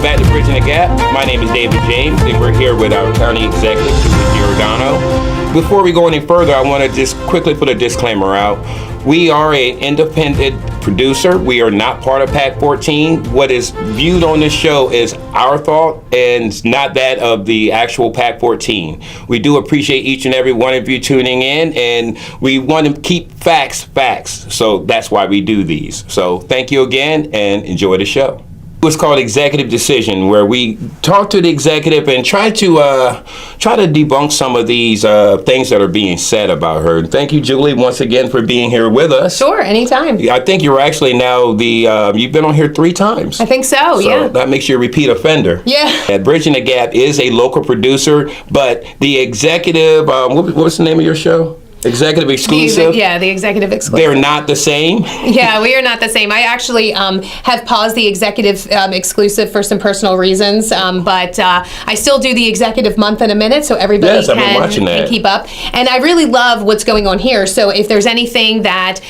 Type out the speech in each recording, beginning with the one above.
back to Bridging the Gap. My name is David James, and we're here with our county executive, Julie Giordano. Before we go any further, I want to just quickly put a disclaimer out. We are an independent producer. We are not part of PAC 14. What is viewed on this show is our thought and not that of the actual PAC 14. We do appreciate each and every one of you tuning in, and we want to keep facts facts. So that's why we do these. So thank you again, and enjoy the show. It's called Executive Decision, where we talk to the executive and try to debunk some of these things that are being said about her. And thank you, Julie, once again for being here with us. Sure, anytime. I think you're actually now you've been on here 3 times. I think so, yeah. That makes you a repeat offender. Yeah. Bridging the Gap is a local producer, but the executive, what's the name of your show? Executive Exclusive? The Executive Exclusive. They're not the same? Yeah, we are not the same. I actually have paused the Executive Exclusive for some personal reasons, but I still do the Executive Month in a Minute, so everybody can keep up. And I really love what's going on here, so if there's anything that,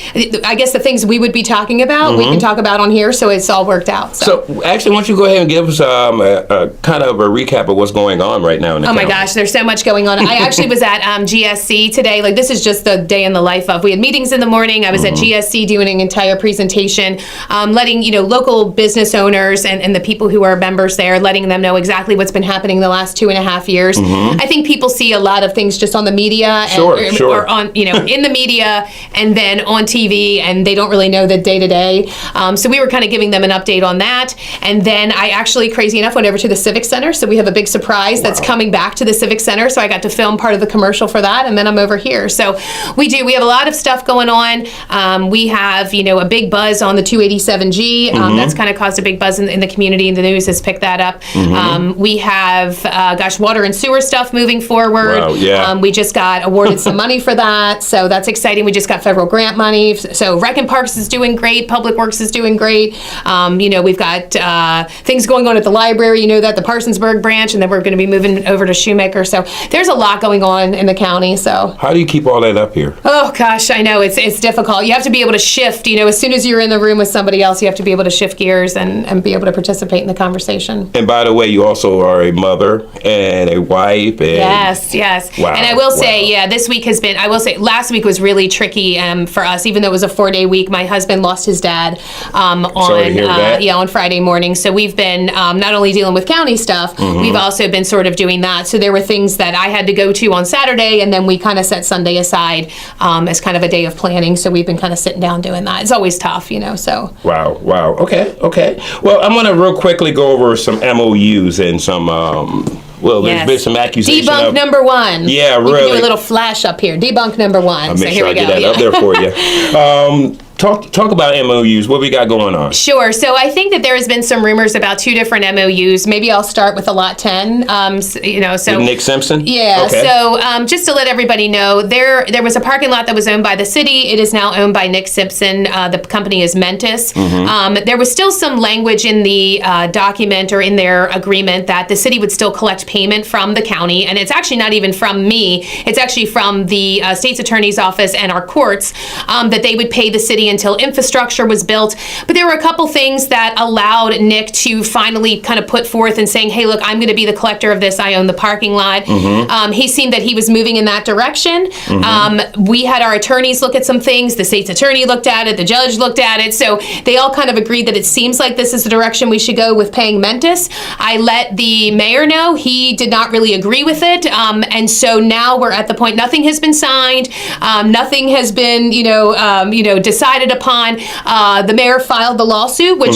I guess the things we would be talking about, we can talk about on here, so it's all worked out. So actually, why don't you go ahead and give us a kind of a recap of what's going on right now in the county. My gosh, there's so much going on. I actually was at GSC today. Like, this is just the day in the life of. We had meetings in the morning. I was at GSC doing an entire presentation, letting local business owners and the people who are members there, letting them know exactly what's been happening the last 2.5 years. I think people see a lot of things just on the media, or on in the media, and then on TV, and they don't really know the day to day. So we were kind of giving them an update on that, and then I actually, crazy enough, went over to the Civic Center. So we have a big surprise that's coming back to the Civic Center. So I got to film part of the commercial for that, and then I'm over here. So we have a lot of stuff going on. We have, a big buzz on the 287G. That's kind of caused a big buzz in the community, and the news has picked that up. We have, water and sewer stuff moving forward. Wow, yeah. We just got awarded some money for that, so that's exciting. We just got federal grant money. So Rec and Parks is doing great. Public Works is doing great. We've got things going on at the library, the Parsonsburg branch, and then we're going to be moving over to Shoemaker. So there's a lot going on in the county. So how do you keep all that up here? Oh gosh, I know it's difficult. You have to be able to shift. As soon as you're in the room with somebody else, you have to be able to shift gears and be able to participate in the conversation. And by the way, you also are a mother and a wife. And yes. Wow. And I will say, this week has been. I will say, last week was really tricky for us. Even though it was a 4-day week, my husband lost his dad on Friday morning. So we've been not only dealing with county stuff, we've also been sort of doing that. So there were things that I had to go to on Saturday, and then we kind of set Sunday aside as kind of a day of planning. So we've been kind of sitting down doing that. It's always tough, so. Wow. Okay. Well, I'm going to real quickly go over some MOUs and some, there's been some accusations. Debunk number 1. Yeah, really. We can do a little flash up here. Debunk number 1. I'll make sure I get that up there for you. Talk about MOUs. What we got going on? Sure. So I think that there has been some rumors about 2 different MOUs. Maybe I'll start with the Lot 10. With Nick Simpson? Yeah. Okay. So just to let everybody know, there was a parking lot that was owned by the city. It is now owned by Nick Simpson. The company is Mentis. There was still some language in the document or in their agreement that the city would still collect payment from the county, and it's actually not even from me. It's actually from the state's attorney's office and our courts, that they would pay the city until infrastructure was built. But there were a couple things that allowed Nick to finally kind of put forth and saying, hey, look, I'm going to be the collector of this. I own the parking lot. He seemed that he was moving in that direction. We had our attorneys look at some things. The state's attorney looked at it. The judge looked at it. So they all kind of agreed that it seems like this is the direction we should go with paying Mentis. I let the mayor know. He did not really agree with it. And so now we're at the point, nothing has been signed. Nothing has been, decided upon. The mayor filed the lawsuit, which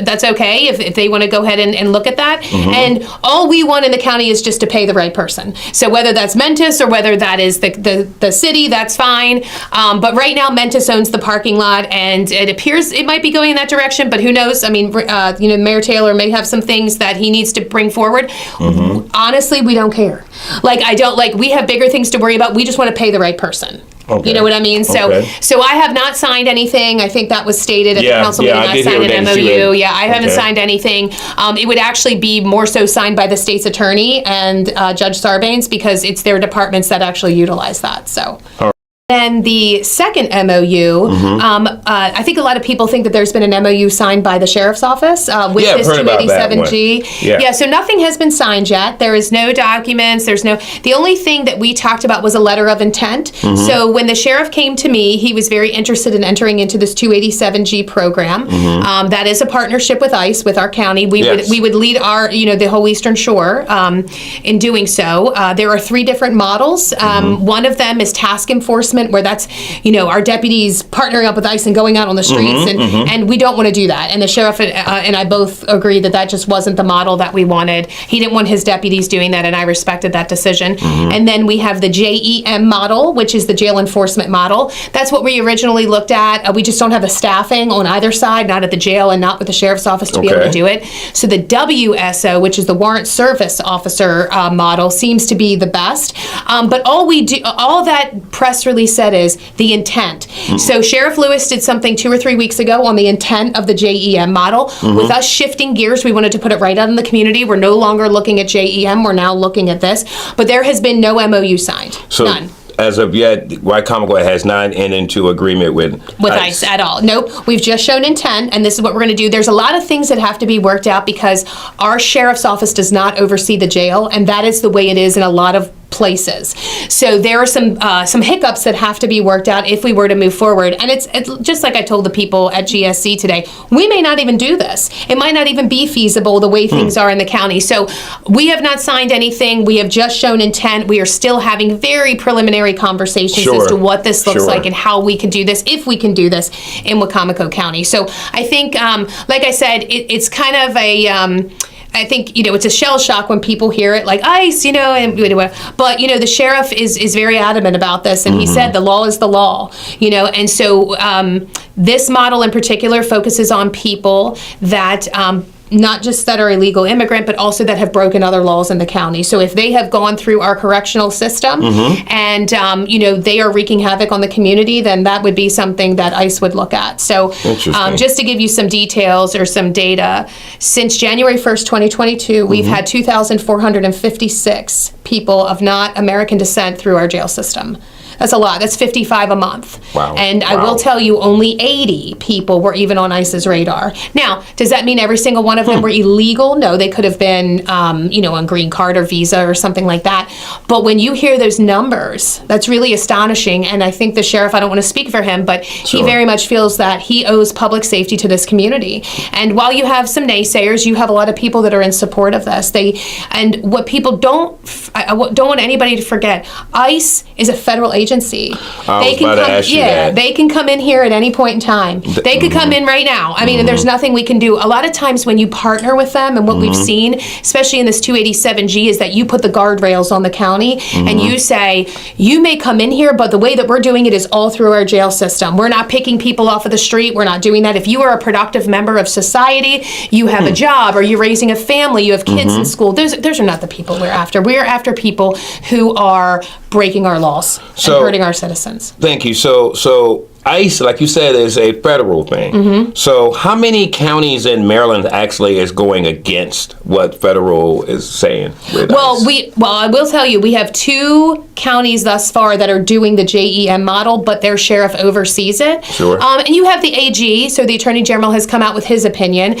that's okay if they want to go ahead and look at that. And all we want in the county is just to pay the right person. So whether that's Mentis or whether that is the city, that's fine. But right now, Mentis owns the parking lot, and it appears it might be going in that direction. But who knows? I mean, Mayor Taylor may have some things that he needs to bring forward. Honestly, we don't care. We have bigger things to worry about. We just want to pay the right person. Okay. You know what I mean? So I have not signed anything. I think that was stated at the council meeting. I signed an MOU. I haven't signed anything. It would actually be more so signed by the state's attorney and Judge Sarbanes, because it's their departments that actually utilize that. So. Then the second MOU, I think a lot of people think that there's been an MOU signed by the sheriff's office with Yeah, I've this heard about that 287G. one. Yeah. So nothing has been signed yet. There is no documents. The only thing that we talked about was a letter of intent. So when the sheriff came to me, he was very interested in entering into this 287G program. That is a partnership with ICE, with our county. We would lead our, the whole Eastern Shore in doing so. There are 3 different models. One of them is task enforcement, where that's, our deputies partnering up with ICE and going out on the streets, and we don't want to do that. And the sheriff and I both agreed that that just wasn't the model that we wanted. He didn't want his deputies doing that, and I respected that decision. And then we have the JEM model, which is the jail enforcement model. That's what we originally looked at. We just don't have the staffing on either side, not at the jail and not with the sheriff's office to be able to do it. So the WSO, which is the warrant service officer model, seems to be the best. But all that press release said is the intent. So Sheriff Lewis did something 2 or 3 weeks ago on the intent of the JEM model. With us shifting gears, we wanted to put it right out in the community. We're no longer looking at JEM. We're now looking at this. But there has been no MOU signed. So, none. As of yet, Wicomico has not entered into agreement with ICE at all. Nope. We've just shown intent, and this is what we're going to do. There's a lot of things that have to be worked out because our sheriff's office does not oversee the jail, and that is the way it is in a lot of places. So there are some hiccups that have to be worked out if we were to move forward. And it's just like I told the people at GSC today, we may not even do this. It might not even be feasible the way things are in the county. So we have not signed anything. We have just shown intent. We are still having very preliminary conversations as to what this looks like and how we can do this, if we can do this in Wicomico County. So I think, like I said, it's kind of a... I think, it's a shell shock when people hear it, like ICE, but, the sheriff is very adamant about this, and he said the law is the law, and so this model in particular focuses on people that not just that are illegal immigrant, but also that have broken other laws in the county. So if they have gone through our correctional system and, they are wreaking havoc on the community, then that would be something that ICE would look at. So just to give you some details or some data, since January 1st, 2022, we've had 2,456 people of not American descent through our jail system. That's a lot. That's 55 a month. Wow. And I will tell you, only 80 people were even on ICE's radar. Now, does that mean every single one of them were illegal? No, they could have been, on green card or visa or something like that. But when you hear those numbers, that's really astonishing. And I think the sheriff, I don't want to speak for him, but he very much feels that he owes public safety to this community. And while you have some naysayers, you have a lot of people that are in support of this. And what people don't want anybody to forget, ICE is a federal agency. They can come in here at any point in time. They could come in right now. I mean, and there's nothing we can do. A lot of times when you partner with them, and what we've seen, especially in this 287G, is that you put the guardrails on the county and you say, you may come in here, but the way that we're doing it is all through our jail system. We're not picking people off of the street. We're not doing that. If you are a productive member of society, you have a job, or you're raising a family, you have kids in school, those are not the people we're after. We're after people who are breaking our laws and hurting our citizens. Thank you. So ICE, like you said, is a federal thing. So how many counties in Maryland actually is going against what federal is saying with ICE? I will tell you, we have 2 counties thus far that are doing the JEM model, but their sheriff oversees it. And you have the AG, so the Attorney General has come out with his opinion.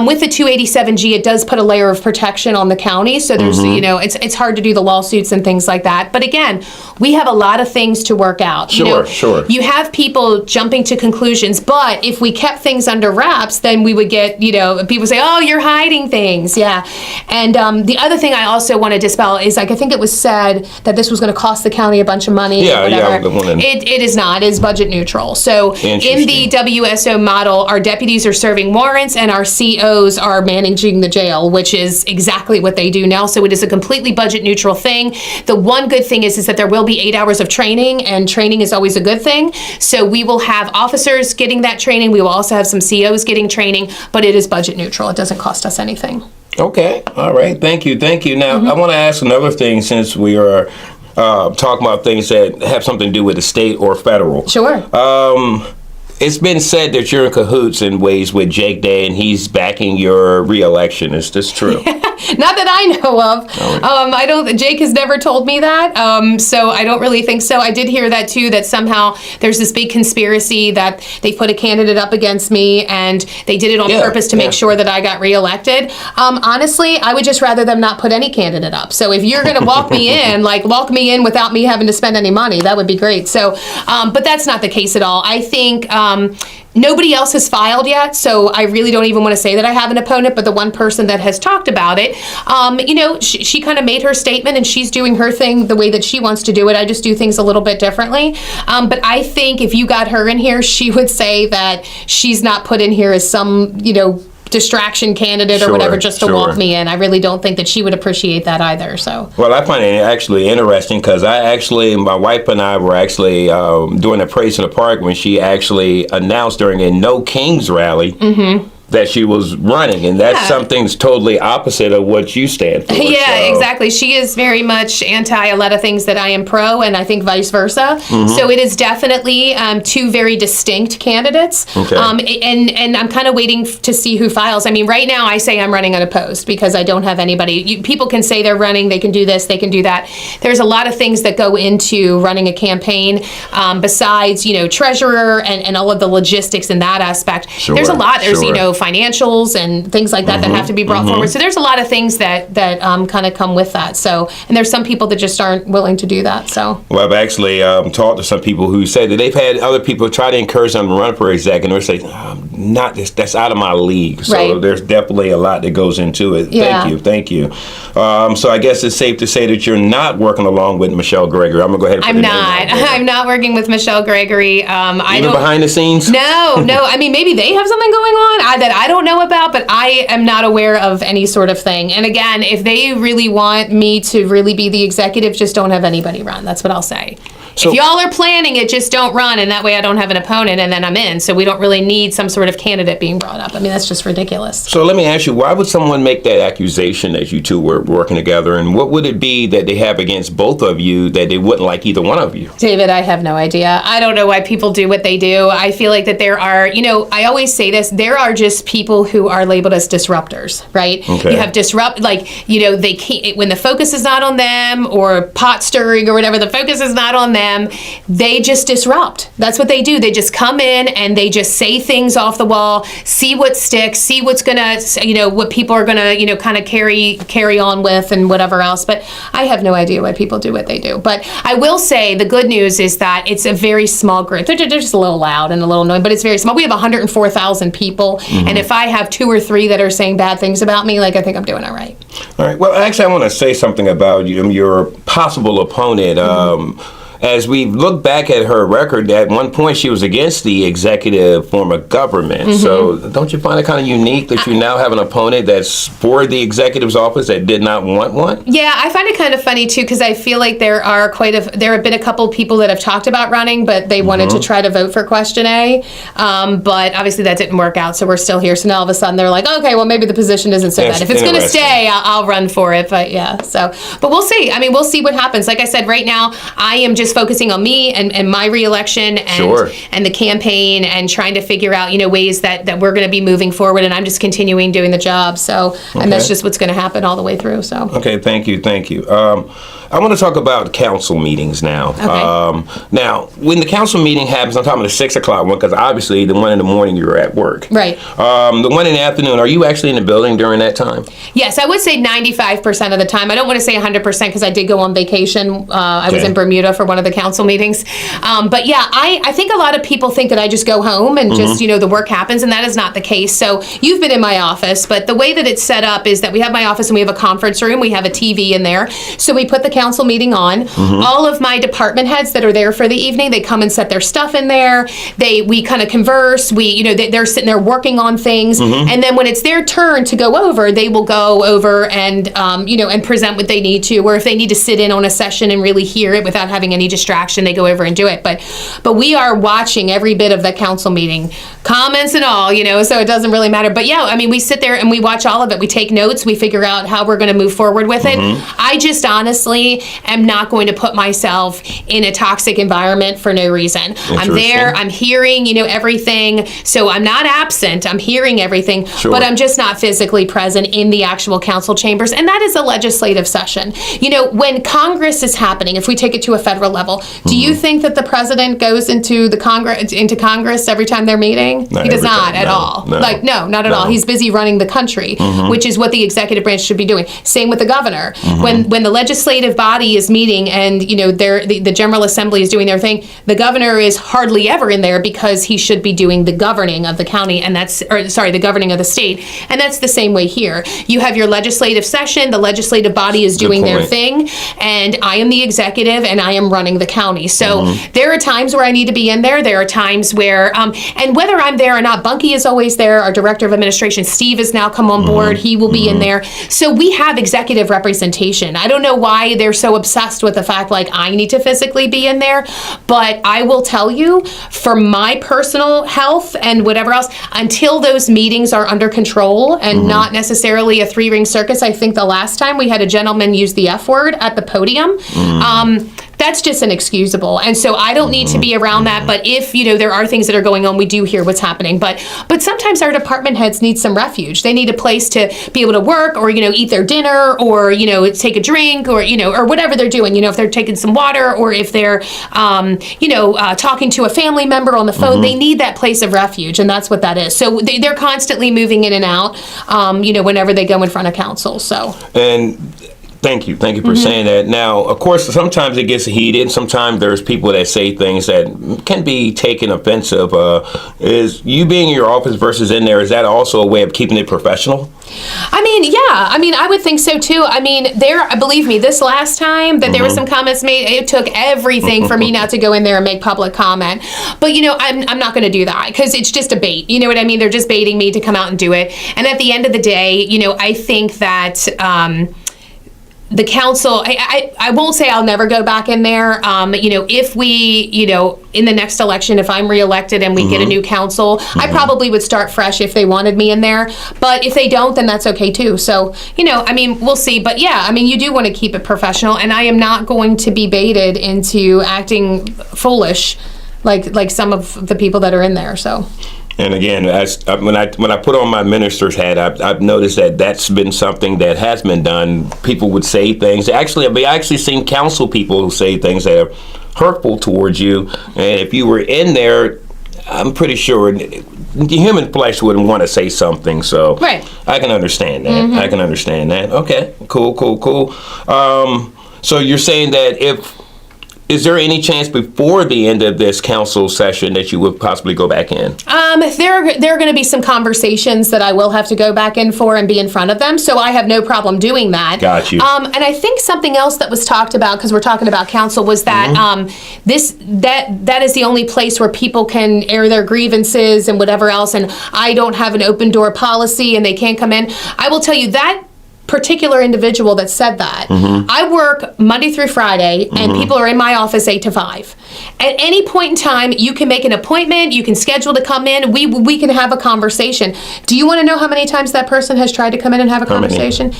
With the 287G, it does put a layer of protection on the county, so there's, it's hard to do the lawsuits and things like that. But again, we have a lot of things to work out. You have people jumping to conclusions, but if we kept things under wraps, then we would get, people say, oh, you're hiding things. Yeah. And the other thing I also want to dispel is, I think it was said that this was going to cost the county a bunch of money. It is not. It is budget neutral. So in the WSO model, our deputies are serving warrants and our COs are managing the jail, which is exactly what they do now. So it is a completely budget neutral thing. The one good thing is that there will be 8 hours of training, and training is always a good thing. So we will have officers getting that training. We will also have some COs getting training, but it is budget neutral. It doesn't cost us anything. Okay. All right. Thank you. Now, I want to ask another thing, since we are talking about things that have something to do with the state or federal. Sure. It's been said that you're in cahoots in ways with Jake Day, and he's backing your reelection. Is this true? Not that I know of. I don't. Jake has never told me that, so I don't really think so. I did hear that too. That somehow there's this big conspiracy that they put a candidate up against me, and they did it on purpose to make sure that I got reelected. Honestly, I would just rather them not put any candidate up. So if you're going to walk me in, like walk me in without me having to spend any money, that would be great. So, but that's not the case at all. I think. Nobody else has filed yet, so I really don't even want to say that I have an opponent, but the one person that has talked about it, she kind of made her statement, and she's doing her thing the way that she wants to do it. I just do things a little bit differently. But I think if you got her in here, she would say that she's not put in here as some, distraction candidate or whatever just to walk me in. I really don't think that she would appreciate that either. So. Well, I find it actually interesting because my wife and I were actually doing a Praise in the Park when she actually announced during a No Kings rally that she was running, and that's something that's totally opposite of what you stand for. Yeah, exactly. She is very much anti a lot of things that I am pro, and I think vice versa. So it is definitely two very distinct candidates. Okay. And I'm kind of waiting to see who files. I mean, right now I say I'm running unopposed because I don't have anybody. People can say they're running, they can do this, they can do that. There's a lot of things that go into running a campaign besides, treasurer and all of the logistics in that aspect. There's a lot. There's, financials and things like that that have to be brought forward. So there's a lot of things that kind of come with that. So, and there's some people that just aren't willing to do that. So. Well, I've actually talked to some people who say that they've had other people try to encourage them to run for exec, and they're saying, not this, that's out of my league. So there's definitely a lot that goes into it. Yeah. Thank you. So I guess it's safe to say that you're not working along with Michelle Gregory. I'm going to go ahead and put I'm not working with Michelle Gregory. Even behind the scenes? No. I mean, maybe they have something going on that I don't know about, but I am not aware of any sort of thing. And again, if they really want me to really be the executive, just don't have anybody run. That's what I'll say. So, if y'all are planning it, just don't run, and that way I don't have an opponent, and then I'm in. So we don't really need some sort of candidate being brought up. I mean, that's just ridiculous. So let me ask you, why would someone make that accusation that you two were working together, and what would it be that they have against both of you that they wouldn't like either one of you? David, I have no idea. I don't know why people do what they do. I feel like that there are, I always say this, there are just people who are labeled as disruptors, right? Okay. You have they can't, when the focus is not on them, or pot stirring or whatever, the focus is not on them, they just disrupt. That's what they do. They just come in and they just say things off the wall, see what sticks, see what's gonna, what people are gonna, kind of carry on with and whatever else. But I have no idea why people do what they do. But I will say the good news is that it's a very small group. They're just a little loud and a little annoying, but it's very small. We have 104,000 people, and if I have 2 or 3 that are saying bad things about me, I think I'm doing all right. All right. Well, actually, I want to say something about your possible opponent. As we look back at her record, at one point she was against the executive form of government. So don't you find it kind of unique that you now have an opponent that's for the executive's office that did not want one? Yeah, I find it kind of funny too, because I feel like there have been a couple people that have talked about running, but they wanted to try to vote for question A. But obviously that didn't work out, so we're still here. So now all of a sudden they're like, okay, well maybe the position isn't so bad. If it's going to stay, I'll run for it. But yeah, but we'll see. I mean, we'll see what happens. Like I said, right now I am just focusing on me and my reelection and the campaign, and trying to figure out ways that we're going to be moving forward, and I'm just continuing doing the job. So and that's just what's going to happen all the way through. So okay, thank you. I want to talk about council meetings now. Okay. Now, when the council meeting happens, I'm talking about the 6 o'clock one, because obviously the one in the morning you're at work. Right. The one in the afternoon, are you actually in the building during that time? Yes, I would say 95% of the time. I don't want to say 100% because I did go on vacation. I was in Bermuda for one of the council meetings. But yeah, I think a lot of people think that I just go home and just, the work happens, and that is not the case. So you've been in my office, but the way that it's set up is that we have my office and we have a conference room. We have a TV in there. So we put the council meeting on. All of my department heads that are there for the evening, they come and set their stuff in there. We kind of converse. They're sitting there working on things. And then when it's their turn to go over, they will go over and, and present what they need to, or if they need to sit in on a session and really hear it without having any distraction, they go over and do it. But we are watching every bit of the council meeting, comments and all, so it doesn't really matter. But yeah, I mean, we sit there and we watch all of it. We take notes. We figure out how we're going to move forward with it. I just honestly personally am not going to put myself in a toxic environment for no reason. I'm there, I'm hearing, everything. So I'm not absent, I'm hearing everything, but I'm just not physically present in the actual council chambers. And that is a legislative session. When Congress is happening, if we take it to a federal level, do you think that the president goes into Congress every time they're meeting? He does not at all. No, not at all. He's busy running the country, which is what the executive branch should be doing. Same with the governor. When the legislative body is meeting and the General Assembly is doing their thing, the governor is hardly ever in there because he should be doing the governing of the county, the governing of the state. And that's the same way here. You have your legislative session, the legislative body is doing their thing, and I am the executive and I am running the county. So there are times where I need to be in there. There are times where, and whether I'm there or not, Bunky is always there. Our director of administration, Steve, has now come on board. He will be in there. So we have executive representation. I don't know why they're so obsessed with the fact I need to physically be in there, but I will tell you, for my personal health and whatever else, until those meetings are under control and not necessarily a three-ring circus. I think the last time we had a gentleman use the F word at the podium. That's just inexcusable. And so I don't need to be around that. But if, there are things that are going on, we do hear what's happening. But sometimes our department heads need some refuge. They need a place to be able to work or, eat their dinner or, take a drink or, or whatever they're doing. If they're taking some water or if they're, talking to a family member on the phone, they need that place of refuge. And that's what that is. So they're constantly moving in and out, whenever they go in front of council. So. And thank you for saying that. Now, of course, sometimes it gets heated. Sometimes there's people that say things that can be taken offensive. Is you being in your office versus in there, is that also a way of keeping it professional? I would think so too. Believe me, this last time that there were some comments made, it took everything for me not to go in there and make public comment. But, I'm not going to do that because it's just a bait. You know what I mean? They're just baiting me to come out and do it. And at the end of the day, I think that the council, I won't say I'll never go back in there. If we, in the next election, if I'm reelected and we get a new council, I probably would start fresh if they wanted me in there. But if they don't, then that's okay too. So, we'll see. But yeah, you do want to keep it professional, and I am not going to be baited into acting foolish like some of the people that are in there. So. And again, when I put on my minister's hat, I've noticed that that's been something that has been done. People would say things. Actually, I've actually seen council people who say things that are hurtful towards you. And if you were in there, I'm pretty sure the human flesh wouldn't want to say something. So I can understand that. I can understand that. Okay, cool. So you're saying that is there any chance before the end of this council session that you would possibly go back in? There are going to be some conversations that I will have to go back in for and be in front of them, so I have no problem doing that. Got you. And I think something else that was talked about, because we're talking about council, was that that is the only place where people can air their grievances and whatever else, and I don't have an open door policy and they can't come in. I will tell you that particular individual that said that. I work Monday through Friday, and people are in my office 8 to 5. At any point in time, you can make an appointment, you can schedule to come in, we can have a conversation. Do you want to know how many times that person has tried to come in and have a conversation?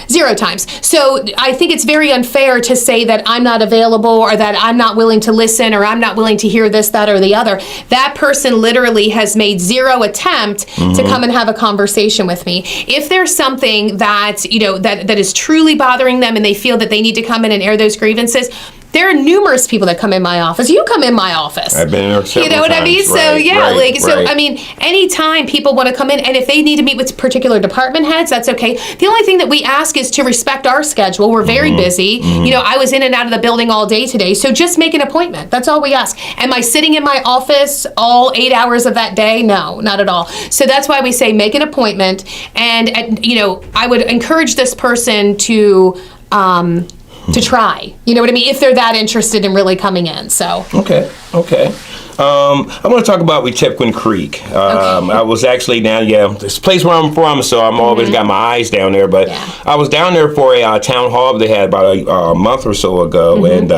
Zero times. So I think it's very unfair to say that I'm not available or that I'm not willing to listen or I'm not willing to hear this, that, or the other. That person literally has made zero attempt to come and have a conversation with me. If there's something that, that is truly bothering them and they feel that they need to come in and air those grievances, there are numerous people that come in my office. You come in my office. I've been there several You know what times. I mean? Anytime people want to come in, and if they need to meet with particular department heads, that's okay. The only thing that we ask is to respect our schedule. We're very busy. I was in and out of the building all day today, so just make an appointment. That's all we ask. Am I sitting in my office all 8 hours of that day? No, not at all. So that's why we say make an appointment, and I would encourage this person to try, you know what I mean, if they're that interested in really coming in. So okay. I want to talk about Wechippquin Creek. I was actually down, this place where I'm from, so I'm always got my eyes down there. But I was down there for a town hall they had about a month or so ago, and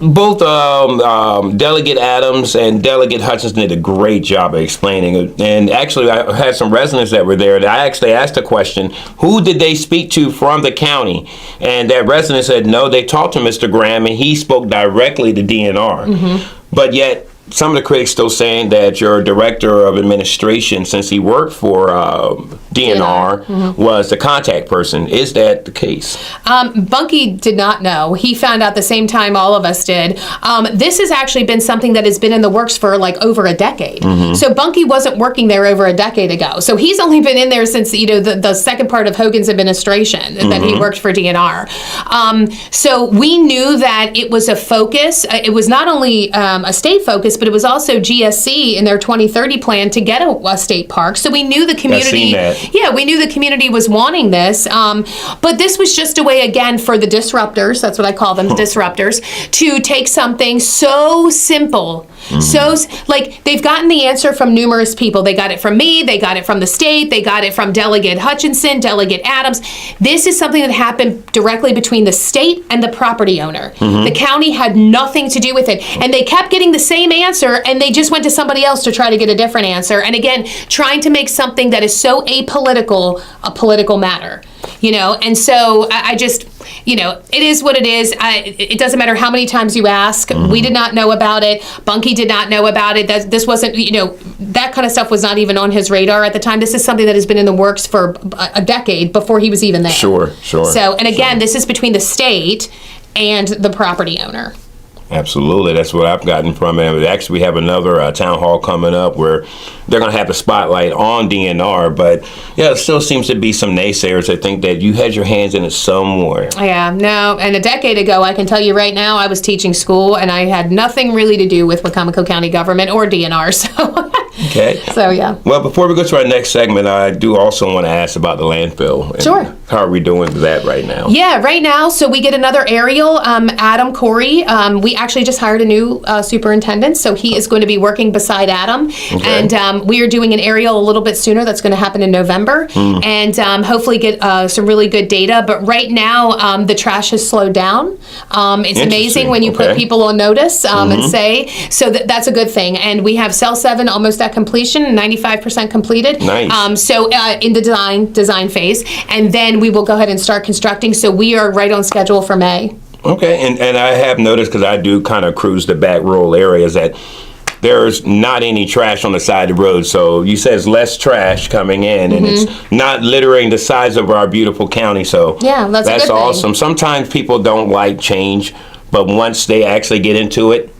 both Delegate Adams and Delegate Hutchinson did a great job of explaining it. And actually, I had some residents that were there that I actually asked the question, who did they speak to from the county? And that resident said, no, they talked to Mr. Graham, and he spoke directly to DNR. But yet, some of the critics still saying that your director of administration, since he worked for DNR, was the contact person. Is that the case? Bunky did not know. He found out the same time all of us did. This has actually been something that has been in the works for like over a decade. So Bunky wasn't working there over a decade ago. So he's only been in there since, you know, the second part of Hogan's administration that he worked for DNR. So we knew that it was a focus. It was not only a state focus, but it was also GSC in their 2030 plan to get a state park. So we knew the community. Yeah, we knew the community was wanting this. But this was just a way, again, for the disruptors, that's what I call them, disruptors, to take something so simple. So, like, they've gotten the answer from numerous people. They got it from me, they got it from the state, they got it from Delegate Hutchinson, Delegate Adams. This is something that happened directly between the state and the property owner. The county had nothing to do with it. And they kept getting the same answer, and they just went to somebody else to try to get a different answer. And again, trying to make something that is so apolitical a political matter. You know, and so I just, you know, it is what it is. It doesn't matter how many times you ask. We did not know about it. Bunky did not know about it. This wasn't, you know, that kind of stuff was not even on his radar at the time. This is something that has been in the works for a decade before he was even there. Sure. So, and again, this is between the state and the property owner. Absolutely. That's what I've gotten from it. Actually, we have another town hall coming up where they're going to have a spotlight on DNR. But, yeah, it still seems to be some naysayers that think that you had your hands in it somewhere. Yeah, no. And a decade ago, I can tell you right now, I was teaching school, and I had nothing really to do with Wicomico County government or DNR. So, okay. So, yeah. Well, before we go to our next segment, I do also want to ask about the landfill. And sure. How are we doing with that right now? Yeah, right now, so we get another aerial, Adam Corey. We actually just hired a new superintendent, so he is going to be working beside Adam. Okay. And we are doing an aerial a little bit sooner. That's going to happen in November. And hopefully get some really good data. But right now, the trash has slowed down. It's amazing when you put people on notice and say, so that's a good thing. And we have Cell 7 almost at completion, 95% completed. Nice. So in the design phase. And then we will go ahead and start constructing. So we are right on schedule for May. Okay, and I have noticed, because I do kind of cruise the back rural areas, that there's not any trash on the side of the road. So you said it's less trash coming in, and it's not littering the sides of our beautiful county. So yeah, that's a good awesome. thing. Sometimes people don't like change, but once they actually get into it,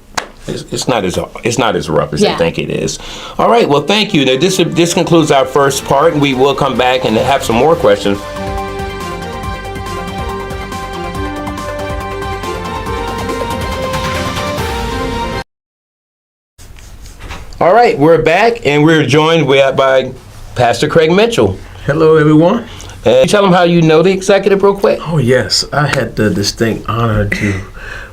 it's not as rough as they think it is. All right, well, thank you. Now, this concludes our first part, and we will come back and have some more questions. All right, we're back, and we're joined by Pastor Craig Mitchell. Hello, everyone. And tell them how you know the executive real quick. Oh, yes. I had the distinct honor to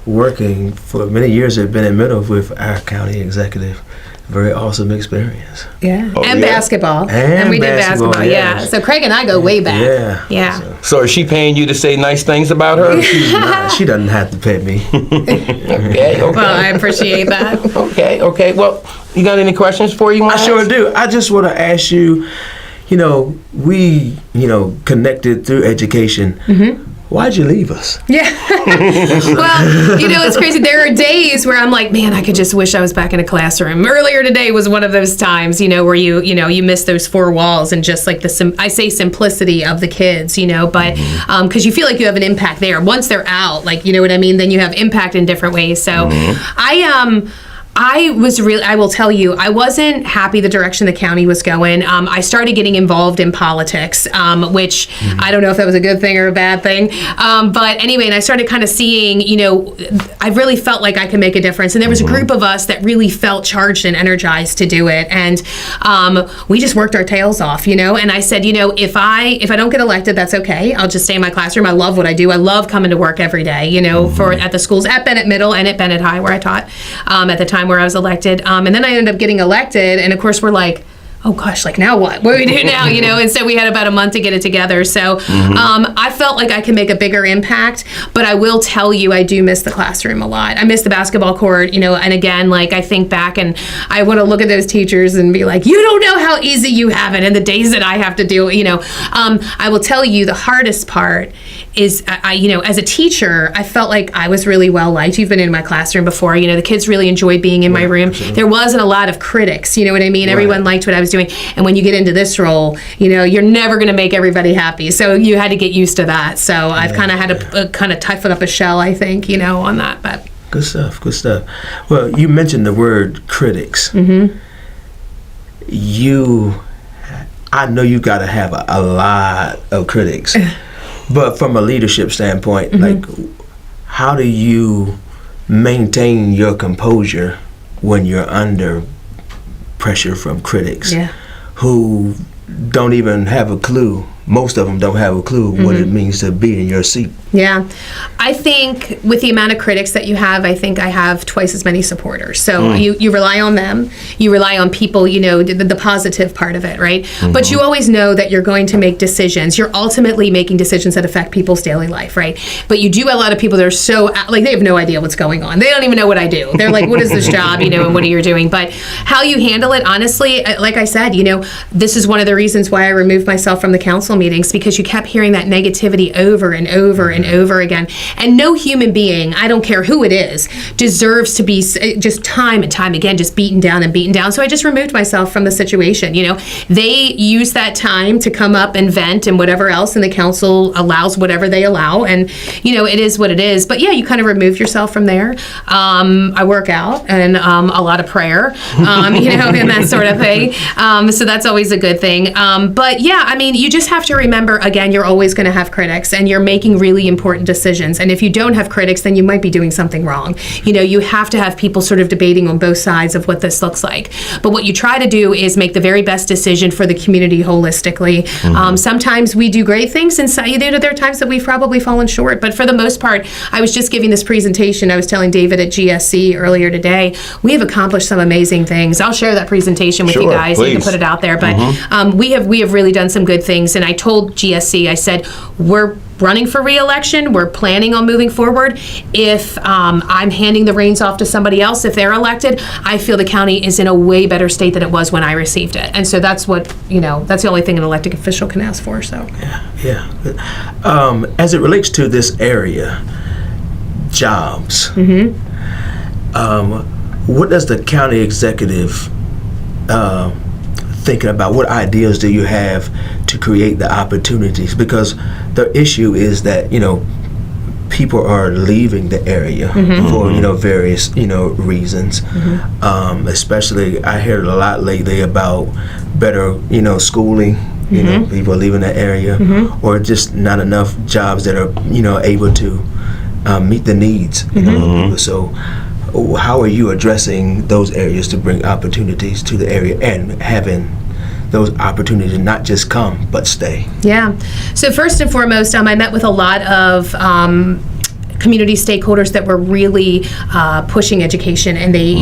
working for many years at Bennett Middle with our county executive. Very awesome experience. Yeah. And basketball. And we did basketball, yes. yeah. So Craig and I go way back. Yeah. So is she paying you to say nice things about her? She's not. She doesn't have to pay me. Okay. Well, I appreciate that. Okay. Well, you got any questions for you? I sure do. I just want to ask you, we, connected through education. Why'd you leave us? Yeah. Well, it's crazy. There are days where I'm like, man, I could just wish I was back in a classroom. Earlier today was one of those times, where you miss those four walls and just like I say simplicity of the kids, but because you feel like you have an impact there. Once they're out, like, you know what I mean? Then you have impact in different ways. So I will tell you, I wasn't happy the direction the county was going. I started getting involved in politics, which I don't know if that was a good thing or a bad thing. But anyway, and I started kind of seeing, I really felt like I could make a difference. And there was a group of us that really felt charged and energized to do it. And we just worked our tails off, and I said, if I don't get elected, that's okay. I'll just stay in my classroom. I love what I do. I love coming to work every day, at the schools at Bennett Middle and at Bennett High where I taught at the time where I was elected. And then I ended up getting elected. And of course, we're like, oh gosh, like now what? What do we do now? And so we had about a month to get it together. So I felt like I can make a bigger impact, but I will tell you, I do miss the classroom a lot. I miss the basketball court, and again, like I think back and I want to look at those teachers and be like, you don't know how easy you have it and the days that I have to do, I will tell you the hardest part is, as a teacher, I felt like I was really well liked. You've been in my classroom before, the kids really enjoyed being in my room. Absolutely. There wasn't a lot of critics, you know what I mean? Right. Everyone liked what I was doing. And when you get into this role, you're never going to make everybody happy. So you had to get used to that. So I've kind of had to kind of toughen up a shell, I think, on that. But Good stuff. Well, you mentioned the word critics. Mm-hmm. I know you got to have a lot of critics, but from a leadership standpoint, like, how do you maintain your composure when you're under pressure from critics who don't even have a clue? Most of them don't have a clue what it means to be in your seat. Yeah. I think with the amount of critics that you have, I think I have twice as many supporters. So you rely on them. You rely on people, the positive part of it, right? But you always know that you're going to make decisions. You're ultimately making decisions that affect people's daily life, right? But you do have a lot of people that are so, like, they have no idea what's going on. They don't even know what I do. They're like, what is this job, and what are you doing? But how you handle it, honestly, like I said, this is one of the reasons why I removed myself from the council meetings, because you kept hearing that negativity over and over and over again. And no human being, I don't care who it is, deserves to be just time and time again, just beaten down and beaten down. So I just removed myself from the situation. They use that time to come up and vent and whatever else, and the council allows whatever they allow. And, it is what it is. But yeah, you kind of remove yourself from there. I work out and a lot of prayer, and that sort of thing. So that's always a good thing. But yeah, you just have to remember, again, you're always going to have critics, and you're making really important decisions. And if you don't have critics, then you might be doing something wrong. You have to have people sort of debating on both sides of what this looks like. But what you try to do is make the very best decision for the community holistically. Sometimes we do great things, and there are times that we've probably fallen short. But for the most part, I was just giving this presentation. I was telling David at GSC earlier today, we have accomplished some amazing things. I'll share that presentation with you guys. Please. You can put it out there. But we have really done some good things. And I told GSC, I said, we're running for re-election. We're planning on moving forward. If I'm handing the reins off to somebody else, if they're elected, I feel the county is in a way better state than it was when I received it. And so that's what, that's the only thing an elected official can ask for. So Yeah. As it relates to this area, jobs, what does the county executive thinking about? What ideas do you have to create the opportunities? Because the issue is that people are leaving the area for various reasons. Especially, I heard a lot lately about better schooling. People are leaving that area, or just not enough jobs that are able to meet the needs of people. So how are you addressing those areas to bring opportunities to the area and having those opportunities not just come but stay? Yeah. So first and foremost, I met with a lot of community stakeholders that were really pushing education, and they,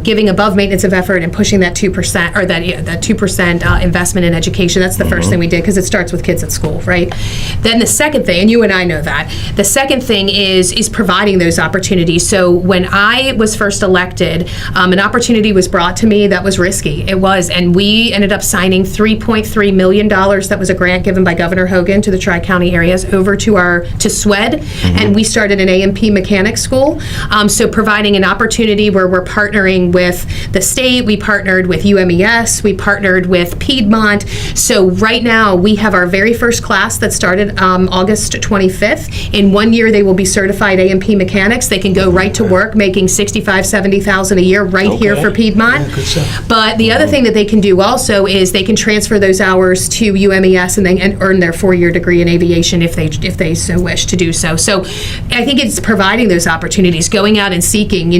giving above maintenance of effort and pushing that 2% or that 2% investment in education. That's the first thing we did, because it starts with kids at school, right? Then the second thing, and you and I know that, the second thing is providing those opportunities. So when I was first elected, an opportunity was brought to me that was risky. It was, and we ended up signing $3.3 million. That was a grant given by Governor Hogan to the Tri-County areas over to SWED, and we started an A&P mechanics school. So providing an opportunity where we're partnering with the state, we partnered with UMES, we partnered with Piedmont. So right now we have our very first class that started August 25th. In 1 year they will be certified A&P mechanics. They can go right to work making $65,000-$70,000 a year here for Piedmont. Yeah, good stuff. But the other thing that they can do also is they can transfer those hours to UMES and earn their 4-year degree in aviation if they so wish to do so. So I think it's providing those opportunities, going out and seeking,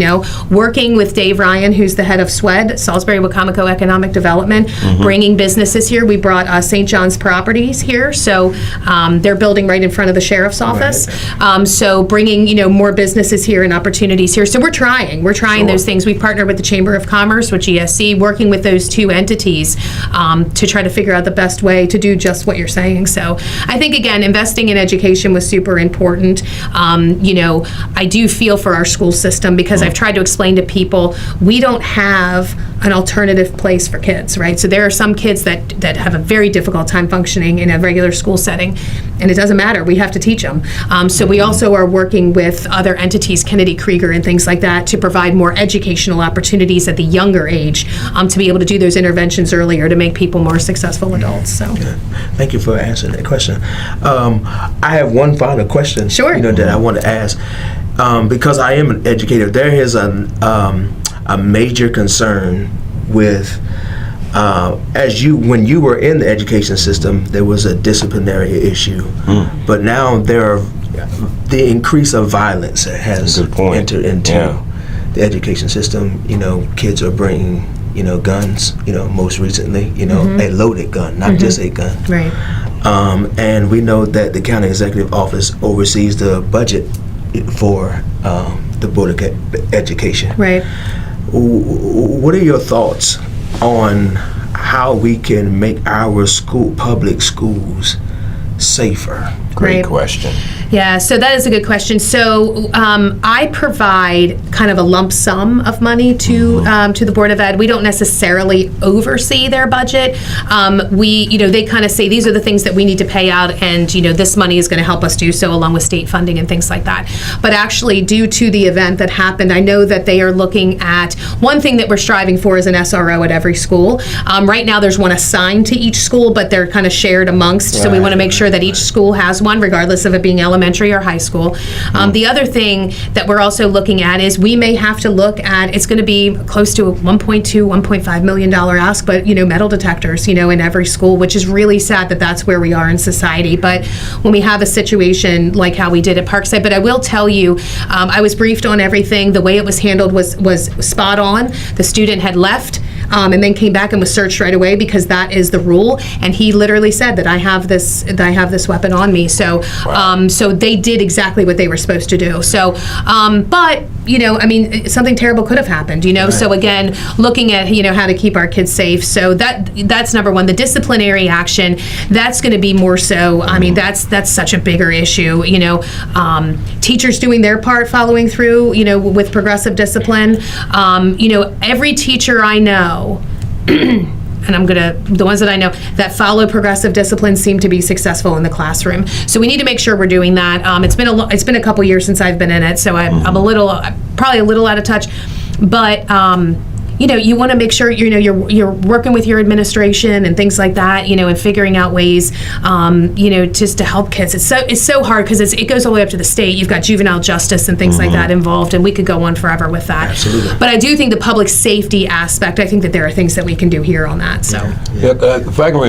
working with Dave Ryan, who's the head of SWED, Salisbury Wacomico Economic Development, bringing businesses here. We brought St. John's Properties here, so they're building right in front of the sheriff's office. So bringing, more businesses here and opportunities here. So we're trying those things. We've partnered with the Chamber of Commerce, with GSC, working with those two entities to try to figure out the best way to do just what you're saying. So I think, again, investing in education was super important. I do feel for our school system because I've tried to explain to people we don't have an alternative place for kids, right? So there are some kids that have a very difficult time functioning in a regular school setting, and it doesn't matter. We have to teach them. So we also are working with other entities, Kennedy Krieger and things like that, to provide more educational opportunities at the younger age to be able to do those interventions earlier to make people more successful adults. So, thank you for answering that question. I have one final question. Sure. That I want to ask because I am an educator. There is a major concern with when you were in the education system, there was a disciplinary issue, but now the increase of violence has entered into the education system. Kids are bringing guns. Most recently, a loaded gun, not just a gun. Right. And we know that the county executive office oversees the budget for the Board of Education. Right. What are your thoughts on how we can make our public schools safer? Great question. Yeah, so that is a good question. So I provide kind of a lump sum of money to the Board of Ed. We don't necessarily oversee their budget. They kind of say these are the things that we need to pay out, and this money is going to help us do so, along with state funding and things like that. But actually, due to the event that happened, I know that they are looking at one thing that we're striving for is an SRO at every school. Right now, there's one assigned to each school, but they're kind of shared amongst. So we want to make sure that each school has one, regardless of it being elementary or high school. The other thing that we're also looking at is we may have to look at, it's going to be close to a $1.5 million ask, but metal detectors, in every school, which is really sad that that's where we are in society. But when we have a situation like how we did at Parkside, but I will tell you, I was briefed on everything. The way it was handled was spot on. The student had left and then came back and was searched right away because that is the rule. And he literally said that I have this weapon on me. So, so they did exactly what they were supposed to do. So, but something terrible could have happened. Right. So again, looking at how to keep our kids safe. So that's number one. The disciplinary action, that's going to be more so. I mean, that's such a bigger issue. Teachers doing their part, following through. With progressive discipline. Every teacher I know. And the ones that I know that follow progressive discipline seem to be successful in the classroom. So we need to make sure we're doing that. It's been a couple years since I've been in it, so I'm probably a little out of touch. But you want to make sure you're working with your administration and things like that, and figuring out ways, just to help kids. It's so hard because it goes all the way up to the state. You've got juvenile justice and things like that involved, and we could go on forever with that. Absolutely. But I do think the public safety aspect, I think that there are things that we can do here on that. So, if I can,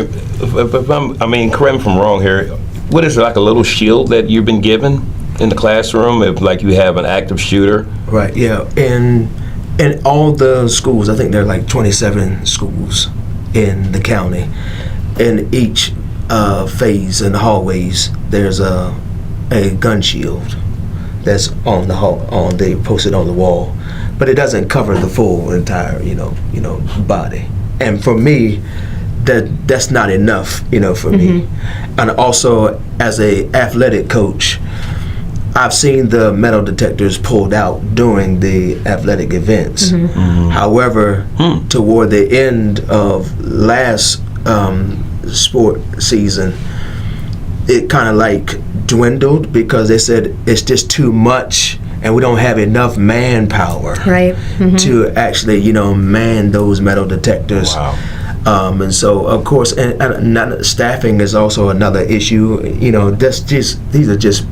correct me if I'm wrong here. What is it, like a little shield that you've been given in the classroom if like you have an active shooter? Right. Yeah. In all the schools, I think there are like 27 schools in the county. In each phase in the hallways, there's a gun shield that's they posted on the wall, but it doesn't cover the full entire body. And for me, that's not enough for me. And also as a athletic coach, I've seen the metal detectors pulled out during the athletic events. However, toward the end of last sport season, it kind of like dwindled because they said it's just too much and we don't have enough manpower right. to actually man those metal detectors. Wow. And so, of course, and not, staffing is also another issue. These are just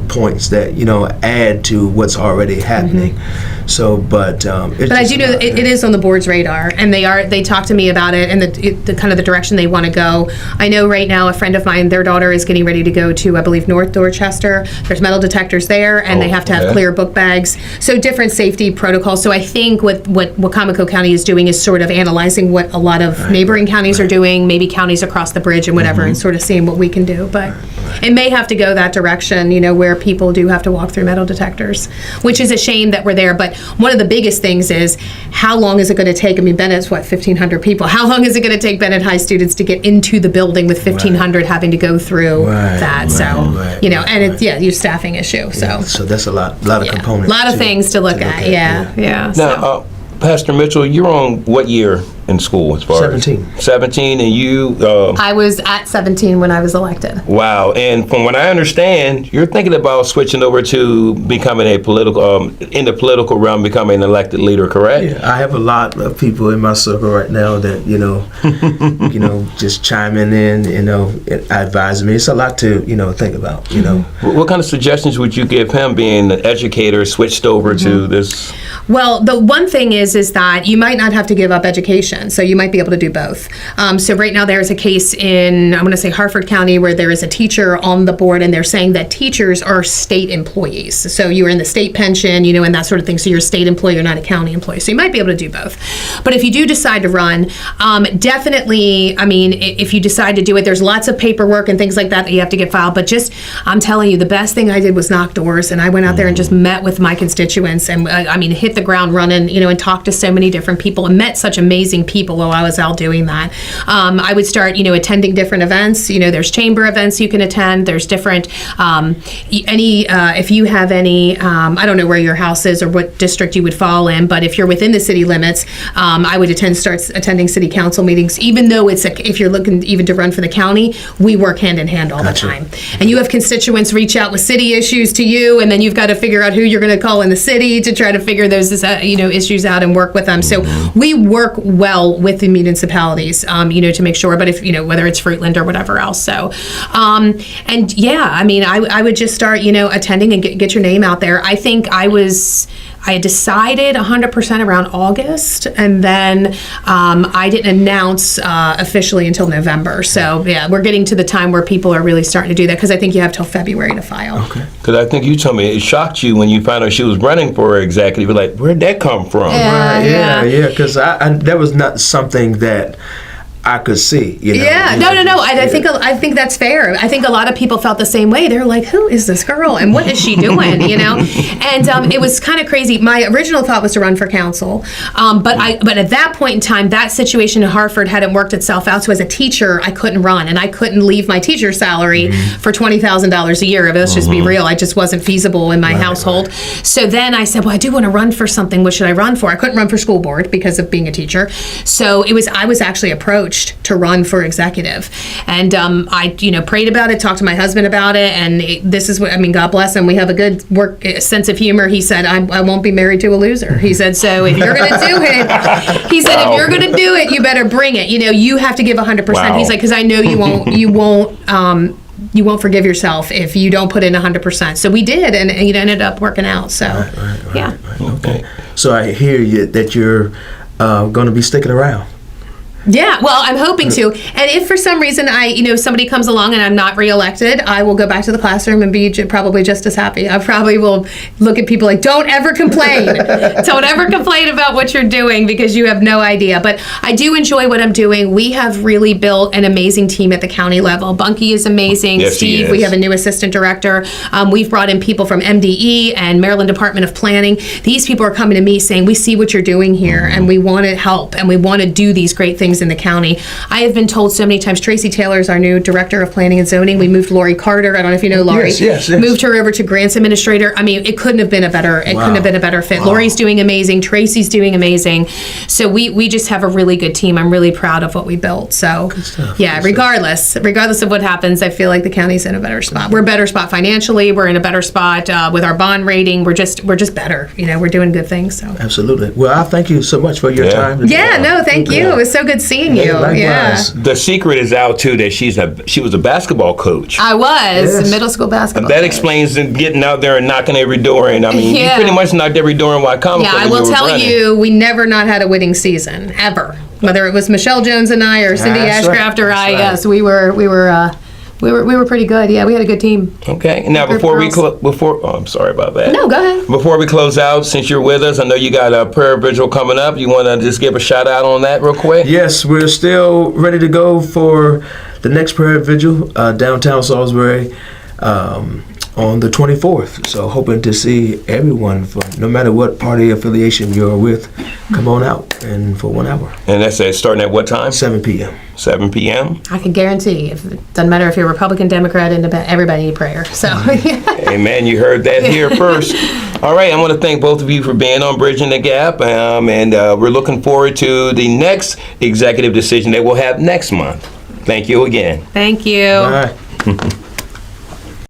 points that add to what's already happening. So, but I do know that it is on the board's radar, and they talk to me about it and the kind of the direction they want to go. I know right now a friend of mine, their daughter is getting ready to go to, I believe, North Dorchester. There's metal detectors there, and they have to have clear book bags. So different safety protocols. So I think what Wacomico County is doing is sort of analyzing what a lot of neighboring counties are doing, maybe counties across the bridge and whatever, and sort of seeing what we can do. But it may have to go that direction, where people do have to walk through metal detectors, which is a shame that we're there. But one of the biggest things is, how long is it going to take? I mean, Bennett's 1,500 people. How long is it going to take Bennett High students to get into the building with 1,500 having to go through that? And it's your staffing issue. So that's a lot of components. A lot of things to look at. Yeah. Now, Pastor Mitchell, you're on what year in school as far 17. 17, and you... I was at 17 when I was elected. Wow, and from what I understand, you're thinking about switching over to becoming a political, in the political realm, becoming an elected leader, correct? Yeah, I have a lot of people in my circle right now that, just chiming in, advising me. It's a lot to, think about, What kind of suggestions would you give him, being an educator, switched over to this? Well, the one thing is that you might not have to give up education, so you might be able to do both. So right now there's a case in, I'm going to say Harford County, where there is a teacher on the board, and they're saying that teachers are state employees. So you're in the state pension, and that sort of thing. So you're a state employee, you're not a county employee. So you might be able to do both. But if you do decide to run, definitely, if you decide to do it, there's lots of paperwork and things like that you have to get filed. But I'm telling you, the best thing I did was knock doors, and I went out there and just met with my constituents, and hit the ground running, and talked to so many different people and met such amazing people while I was out doing that. I would start, attending different events. There's chamber events you can attend. There's different, if you have any, I don't know where your house is or what district you would fall in, but if you're within the city limits, I would start attending city council meetings, even though if you're looking even to run for the county, we work hand in hand all the time. And you have constituents reach out with city issues to you, and then you've got to figure out who you're going to call in the city to try to figure those, issues out and work with them. So we work well with the municipalities, to make sure, but if, whether it's Fruitland or whatever else. So, I would just start, attending and get your name out there. I think I had decided 100% around August, and then I didn't announce officially until November. So, we're getting to the time where people are really starting to do that, because I think you have till February to file. Okay. Because I think you told me it shocked you when you found out she was running for executive. You're like, where'd that come from? Yeah, because that was not something that I could see, Yeah, no. I think that's fair. I think a lot of people felt the same way. They're like, "Who is this girl? And what is she doing?" And it was kind of crazy. My original thought was to run for council, but at that point in time, that situation in Harford hadn't worked itself out. So as a teacher, I couldn't run, and I couldn't leave my teacher's salary for $20,000 a year. Let's just be real. I just wasn't feasible in my household. So then I said, "Well, I do want to run for something. What should I run for?" I couldn't run for school board because of being a teacher. So I was actually approached to run for executive, and I prayed about it, talked to my husband about it, and this is what God bless him, we have a good work sense of humor. He said, I won't be married to a loser. He said, so if you're gonna do it, he said, if you're gonna do it, you better bring it. You have to give 100%. He's like, because I know you won't forgive yourself if you don't put in 100%. So we did, and it ended up working out. So right. Okay. So I hear that you're going to be sticking around. Yeah, well, I'm hoping to. And if for some reason somebody comes along and I'm not reelected, I will go back to the classroom and be probably just as happy. I probably will look at people like, don't ever complain. Don't ever complain about what you're doing, because you have no idea. But I do enjoy what I'm doing. We have really built an amazing team at the county level. Bunky is amazing. Yes, Steve, we have a new assistant director. We've brought in people from MDE and Maryland Department of Planning. These people are coming to me saying, we see what you're doing here, and we want to help, and we want to do these great things in the county. I have been told so many times, Tracy Taylor is our new director of planning and zoning. We moved Lori Carter. I don't know if you know Lori. Yes. Moved her over to grants administrator. It couldn't have been a better. Couldn't have been a better fit. Wow. Lori's doing amazing. Tracy's doing amazing. So we just have a really good team. I'm really proud of what we built. So regardless of what happens, I feel like the county's in a better spot. We're a better spot financially. We're in a better spot with our bond rating. We're just better. We're doing good things. So absolutely. Well, I thank you so much for your time. Yeah. No, thank you. It was so good seeing you. Yeah. Likewise. The secret is out too that she was a basketball coach. I was Yes. middle school basketball. That coach. explains them getting out there and knocking every door in. I mean, Yeah. you pretty much knocked every door in Wycomico. Yeah, I when will were tell running. you, we never not had a winning season ever. Whether it was Michelle Jones and I, or Cindy That's right. Ashcraft or I, That's right. yes, we were pretty good. Yeah, we had a good team. Okay. Now Group before we girls. I'm sorry about that. No, go ahead. Before we close out, since you're with us, I know you got a prayer vigil coming up. You want to just give a shout out on that real quick? Yes, we're still ready to go for the next prayer vigil downtown Salisbury on the 24th. So hoping to see everyone, no matter what party affiliation you're with, come on out and for 1 hour, And that's starting at what time? 7 p.m. 7 p.m. I can guarantee, if it doesn't matter if you're Republican, Democrat, Independent, everybody need prayer. So, Amen. You heard that here first. All right. I want to thank both of you for being on Bridging the Gap. And we're looking forward to the next executive decision that we'll have next month. Thank you again. thank you. All right.